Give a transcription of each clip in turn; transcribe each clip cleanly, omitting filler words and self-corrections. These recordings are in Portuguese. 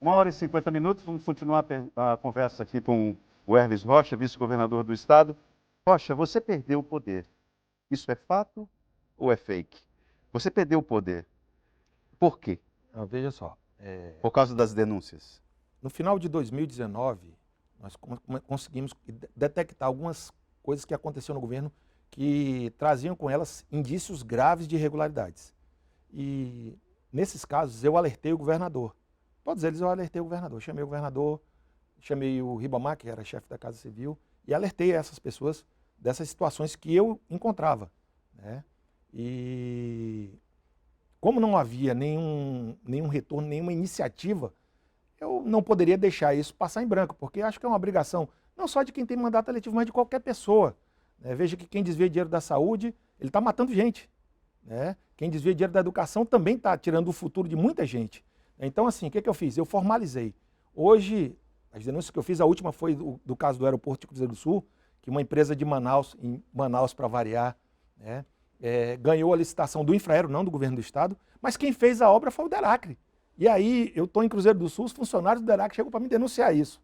1h50, vamos continuar a conversa aqui com o Herles Rocha, vice-governador do estado. Rocha, você perdeu o poder. Isso é fato ou é fake? Você perdeu o poder. Por quê? Não, veja só. Por causa das denúncias. No final de 2019, nós conseguimos detectar algumas coisas que aconteceram no governo que traziam com elas indícios graves de irregularidades. E nesses casos eu alertei o governador. Todos eles eu alertei o governador. Chamei o governador, chamei o Ribamar, que era chefe da Casa Civil, e alertei essas pessoas dessas situações que eu encontrava, né? E como não havia nenhum retorno, nenhuma iniciativa, eu não poderia deixar isso passar em branco, porque acho que é uma obrigação, não só de quem tem mandato eletivo, mas de qualquer pessoa. Veja que quem desvia dinheiro da saúde, ele está matando gente. Né? Quem desvia dinheiro da educação também está tirando o futuro de muita gente. Então, assim, o que eu fiz? Eu formalizei. Hoje, as denúncias que eu fiz, a última foi do caso do aeroporto de Cruzeiro do Sul, que uma empresa de Manaus, em Manaus para variar, né, ganhou a licitação do Infraero, não do governo do estado, mas quem fez a obra foi o DERACRE. E aí, eu estou em Cruzeiro do Sul, os funcionários do DERACRE chegam para me denunciar isso.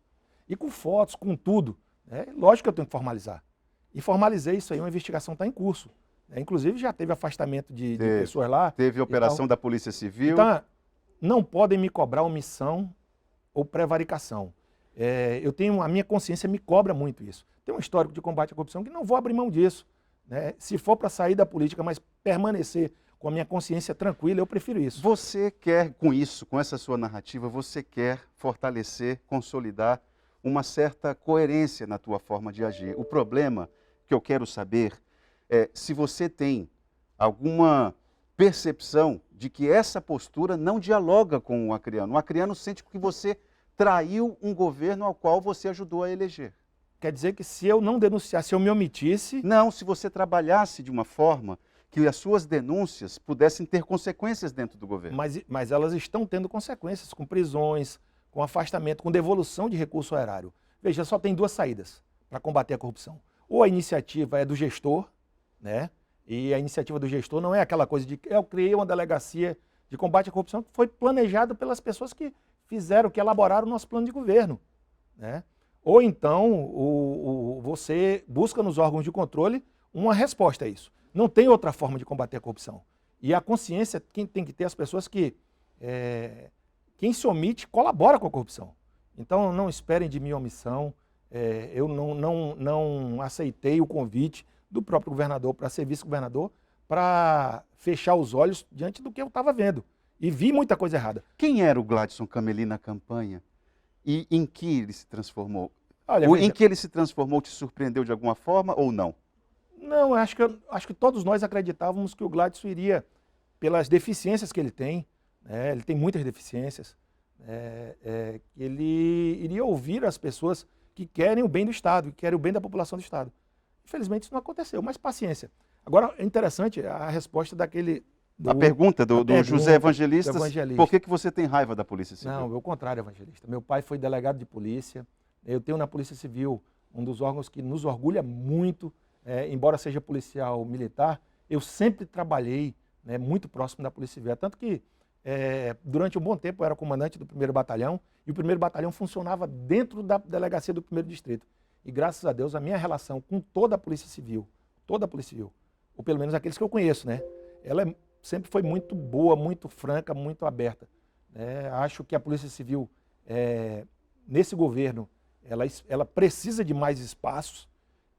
E com fotos, com tudo. Né? Lógico que eu tenho que formalizar. E formalizei isso aí, uma investigação está em curso. Inclusive, já teve afastamento de pessoas lá. Teve operação da Polícia Civil. Então, não podem me cobrar omissão ou prevaricação. A minha consciência me cobra muito isso. Tem um histórico de combate à corrupção que não vou abrir mão disso. Né? Se for para sair da política, mas permanecer com a minha consciência tranquila, eu prefiro isso. Você quer, com isso, com essa sua narrativa, você quer fortalecer, consolidar uma certa coerência na tua forma de agir. O problema que eu quero saber é se você tem alguma percepção de que essa postura não dialoga com o acreano. O acreano sente que você traiu um governo ao qual você ajudou a eleger. Quer dizer que se eu não denunciasse, se eu me omitisse... Não, se você trabalhasse de uma forma que as suas denúncias pudessem ter consequências dentro do governo. Mas elas estão tendo consequências, com prisões, com afastamento, com devolução de recurso erário. Veja, só tem duas saídas para combater a corrupção. Ou a iniciativa é do gestor, né? E a iniciativa do gestor não é aquela coisa de eu criei uma delegacia de combate à corrupção que foi planejado pelas pessoas que fizeram, que elaboraram o nosso plano de governo. Né? Ou então você busca nos órgãos de controle uma resposta a isso. Não tem outra forma de combater a corrupção. E a consciência, quem tem que ter as pessoas que quem se omite colabora com a corrupção. Então não esperem de mim omissão. Eu não aceitei o convite do próprio governador para ser vice-governador para fechar os olhos diante do que eu estava vendo. E vi muita coisa errada. Quem era o Gladson Cameli na campanha e em que ele se transformou? Olha, em que ele se transformou te surpreendeu de alguma forma ou não? Não, acho que todos nós acreditávamos que o Gladson iria, pelas deficiências que ele tem, né, ele tem muitas deficiências, ele iria ouvir as pessoas que querem o bem do Estado, que querem o bem da população do Estado. Infelizmente isso não aconteceu, mas paciência. Agora, é interessante a resposta daquele... A pergunta do José Evangelista, por que você tem raiva da Polícia Civil? Não, o contrário, Evangelista. Meu pai foi delegado de polícia, eu tenho na Polícia Civil um dos órgãos que nos orgulha muito, embora seja policial militar, eu sempre trabalhei muito próximo da Polícia Civil. Tanto que durante um bom tempo eu era comandante do 1º Batalhão e o 1º Batalhão funcionava dentro da delegacia do 1º Distrito. E graças a Deus a minha relação com toda a Polícia Civil, ou pelo menos aqueles que eu conheço, né, ela sempre foi muito boa, muito franca, muito aberta. Acho que a Polícia Civil, nesse governo, ela precisa de mais espaços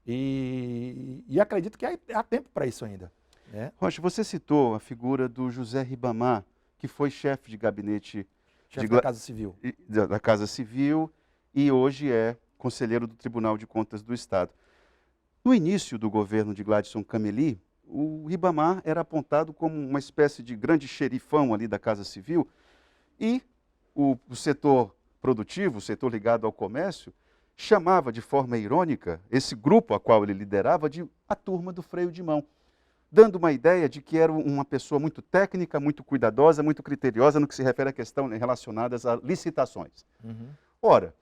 e acredito que há tempo para isso ainda. Né? Rocha, você citou a figura do José Ribamar, que foi chefe de gabinete da Casa Civil. Da Casa Civil e hoje é conselheiro do Tribunal de Contas do Estado. No início do governo de Gladson Cameli, o Ribamar era apontado como uma espécie de grande xerifão ali da Casa Civil e o setor produtivo, o setor ligado ao comércio, chamava de forma irônica esse grupo a qual ele liderava de a turma do freio de mão, dando uma ideia de que era uma pessoa muito técnica, muito cuidadosa, muito criteriosa no que se refere a questões relacionadas a licitações. Uhum. Ora,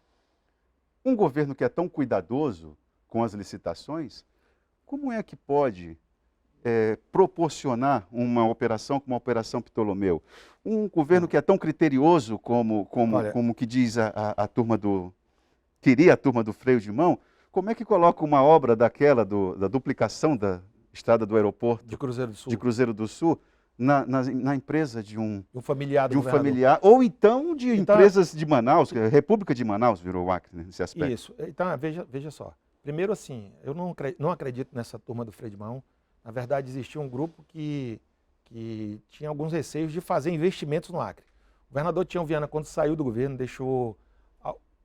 um governo que é tão cuidadoso com as licitações, como é que pode proporcionar uma operação como a Operação Ptolomeu? Um governo que é tão criterioso Olha, como que diz a turma queria a turma do freio de mão, como é que coloca uma obra daquela, da duplicação da estrada do aeroporto de Cruzeiro do Sul, de Cruzeiro do Sul, na empresa de um um familiar do de um governador. familiar, ou então de Então, empresas de Manaus, que a República de Manaus virou o Acre, né, nesse aspecto. Isso. Então, veja só. Primeiro, assim, eu não acredito nessa turma do freio de mão. Na verdade, existia um grupo que tinha alguns receios de fazer investimentos no Acre. O governador Tião Viana, quando saiu do governo, deixou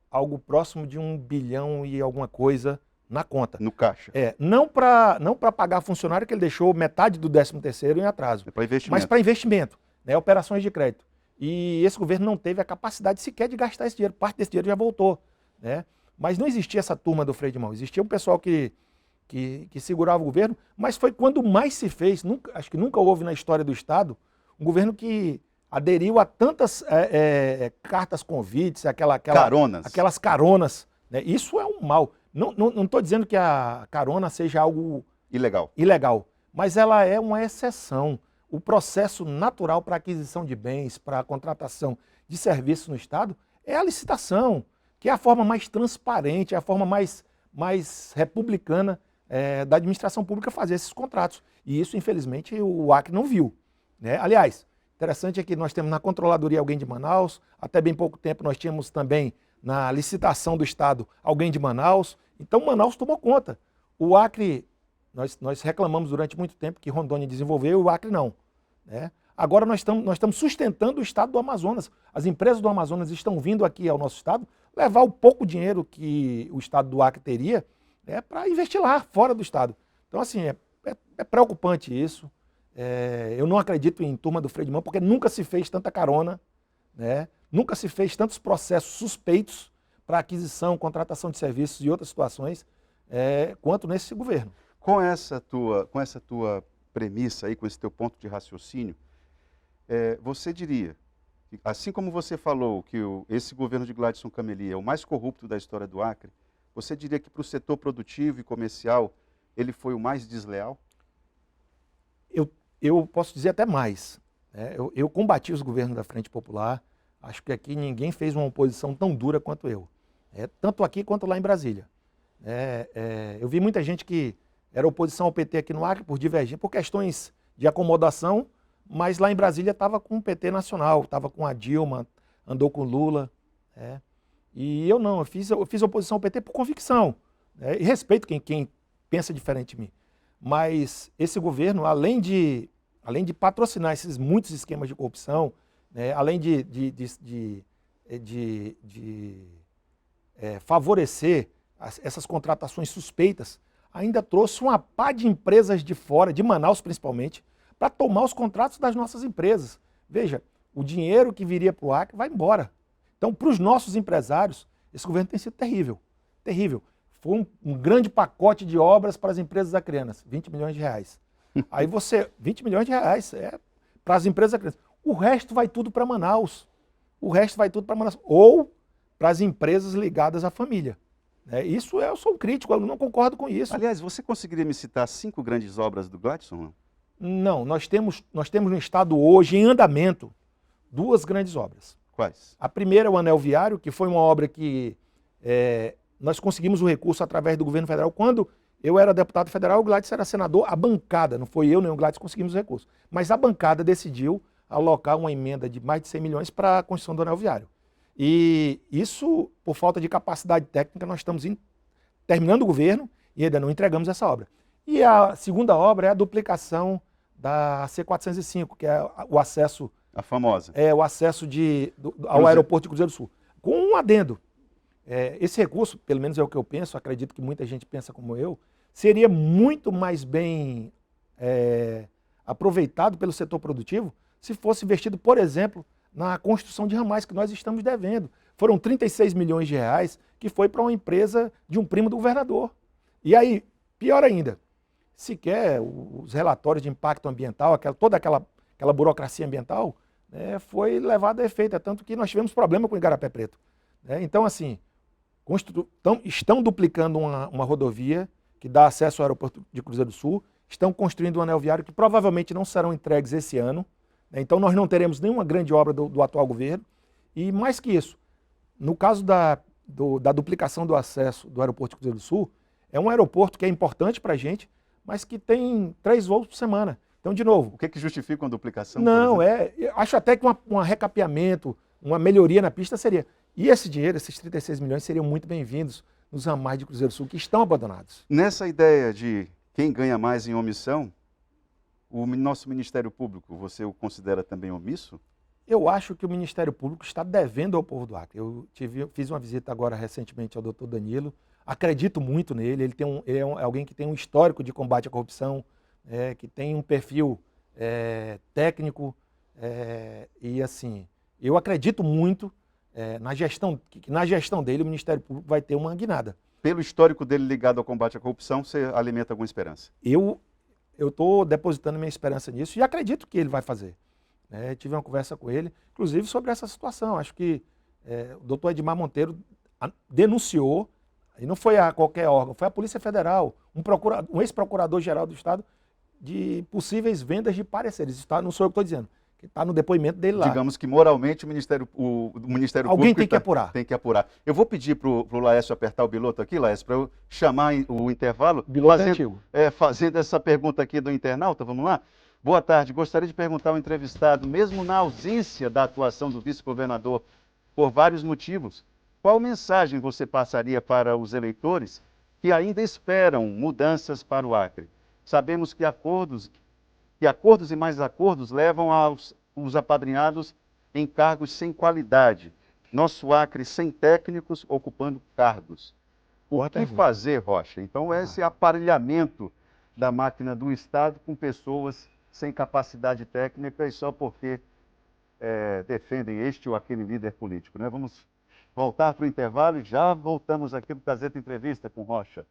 algo próximo de 1 bilhão e alguma coisa na conta. No caixa. Não para pagar funcionário, que ele deixou metade do 13º em atraso, É para investimento. mas para investimento, né, operações de crédito. E esse governo não teve a capacidade sequer de gastar esse dinheiro. Parte desse dinheiro já voltou, né? Mas não existia essa turma do freio de mão. Existia um pessoal que segurava o governo, mas foi quando mais se fez, acho que nunca houve na história do Estado, um governo que aderiu a tantas cartas convites, aquelas caronas. Né? Isso é um mal. Não estou dizendo que a carona seja algo ilegal, mas ela é uma exceção. O processo natural para aquisição de bens, para a contratação de serviços no Estado, é a licitação, que é a forma mais transparente, é a forma mais republicana da administração pública fazer esses contratos. E isso, infelizmente, o Acre não viu. Né? Aliás, interessante é que nós temos na Controladoria alguém de Manaus, até bem pouco tempo nós tínhamos também na licitação do Estado alguém de Manaus. Então, Manaus tomou conta. O Acre, nós reclamamos durante muito tempo que Rondônia desenvolveu e o Acre não. Né? Agora nós estamos sustentando o Estado do Amazonas. As empresas do Amazonas estão vindo aqui ao nosso Estado levar o pouco dinheiro que o Estado do Acre teria para investir lá, fora do Estado. Então, assim, é preocupante isso. Eu não acredito em turma do freio de mão, porque nunca se fez tanta carona, né? Nunca se fez tantos processos suspeitos para aquisição, contratação de serviços e outras situações quanto nesse governo. Com essa tua premissa aí, com esse teu ponto de raciocínio, você diria, assim como você falou que esse governo de Gladson Cameli é o mais corrupto da história do Acre, você diria que para o setor produtivo e comercial ele foi o mais desleal? Eu posso dizer até mais. Né? Eu combati os governos da Frente Popular, acho que aqui ninguém fez uma oposição tão dura quanto eu. Tanto aqui quanto lá em Brasília. Eu vi muita gente que era oposição ao PT aqui no Acre por divergência, por questões de acomodação, mas lá em Brasília estava com o PT nacional, estava com a Dilma, andou com Lula. E eu não, eu fiz oposição ao PT por convicção. E respeito quem pensa diferente de mim. Mas esse governo, além de patrocinar esses muitos esquemas de corrupção, além de favorecer essas contratações suspeitas, ainda trouxe uma pá de empresas de fora, de Manaus principalmente, para tomar os contratos das nossas empresas. Veja, o dinheiro que viria para o Acre vai embora. Então, para os nossos empresários, esse governo tem sido terrível. Terrível. Foi um grande pacote de obras para as empresas acreanas, 20 milhões de reais. Aí 20 milhões de reais para as empresas acreanas. O resto vai tudo para Manaus. Ou para as empresas ligadas à família. Isso eu sou um crítico, eu não concordo com isso. Aliás, você conseguiria me citar 5 grandes obras do Gladson? Não, nós temos no Estado hoje, em andamento, 2 grandes obras. Quais? A primeira é o Anel Viário, que foi uma obra que nós conseguimos o recurso através do governo federal. Quando eu era deputado federal, o Gladson era senador, a bancada, não foi eu nem o Gladson que conseguimos o recurso. Mas a bancada decidiu alocar uma emenda de mais de 100 milhões para a construção do Anel Viário. E isso, por falta de capacidade técnica, nós estamos terminando o governo e ainda não entregamos essa obra. E a segunda obra é a duplicação da C405, que é o acesso... A famosa. O acesso ao aeroporto de Cruzeiro do Sul. Com um adendo. Esse recurso, pelo menos é o que eu penso, acredito que muita gente pensa como eu, seria muito mais bem aproveitado pelo setor produtivo se fosse investido, por exemplo, na construção de ramais que nós estamos devendo. Foram 36 milhões de reais que foi para uma empresa de um primo do governador. E aí, pior ainda, sequer os relatórios de impacto ambiental, toda aquela burocracia ambiental, foi levada a efeito, tanto que nós tivemos problema com o Igarapé Preto. Então, assim, estão duplicando uma rodovia que dá acesso ao aeroporto de Cruzeiro do Sul, estão construindo um anel viário que provavelmente não serão entregues esse ano, né? Então nós não teremos nenhuma grande obra do atual governo. E mais que isso, no caso da duplicação do acesso do aeroporto de Cruzeiro do Sul, é um aeroporto que é importante para a gente, mas que tem 3 voos por semana. Então, de novo... O que dustifica uma duplicação? Não, eu acho até que um recapeamento, uma melhoria na pista seria... E esse dinheiro, esses 36 milhões, seriam muito bem-vindos nos ramais de Cruzeiro do Sul que estão abandonados. Nessa ideia de quem ganha mais em omissão, o nosso Ministério Público, você o considera também omisso? Eu acho que o Ministério Público está devendo ao povo do Acre. Eu fiz uma visita agora recentemente ao doutor Danilo, acredito muito nele, ele é alguém que tem um histórico de combate à corrupção, que tem um perfil técnico, e assim, eu acredito muito na gestão dele o Ministério Público vai ter uma guinada. Pelo histórico dele ligado ao combate à corrupção, você alimenta alguma esperança? Eu estou depositando minha esperança nisso e acredito que ele vai fazer. Tive uma conversa com ele, inclusive sobre essa situação. Acho que o doutor Edmar Monteiro denunciou, e não foi a qualquer órgão, foi a Polícia Federal, um ex-procurador-geral do Estado, de possíveis vendas de pareceres. Isso não sou eu que estou dizendo, que está no depoimento dele lá. Digamos que moralmente o Ministério Público... Alguém tem que apurar. Tem que apurar. Eu vou pedir para o Laércio apertar o biloto aqui, Laércio, para eu chamar o intervalo. Biloto antigo. Fazendo essa pergunta aqui do internauta, vamos lá? Boa tarde, gostaria de perguntar ao entrevistado, mesmo na ausência da atuação do vice-governador, por vários motivos, qual mensagem você passaria para os eleitores que ainda esperam mudanças para o Acre? Sabemos que acordos e mais acordos levam os apadrinhados em cargos sem qualidade. Nosso Acre sem técnicos ocupando cargos. O que fazer, Rocha? Então, esse aparelhamento da máquina do Estado com pessoas sem capacidade técnica e só porque defendem este ou aquele líder político, né? Vamos voltar para o intervalo e já voltamos aqui no Gazeta Entrevista com Rocha.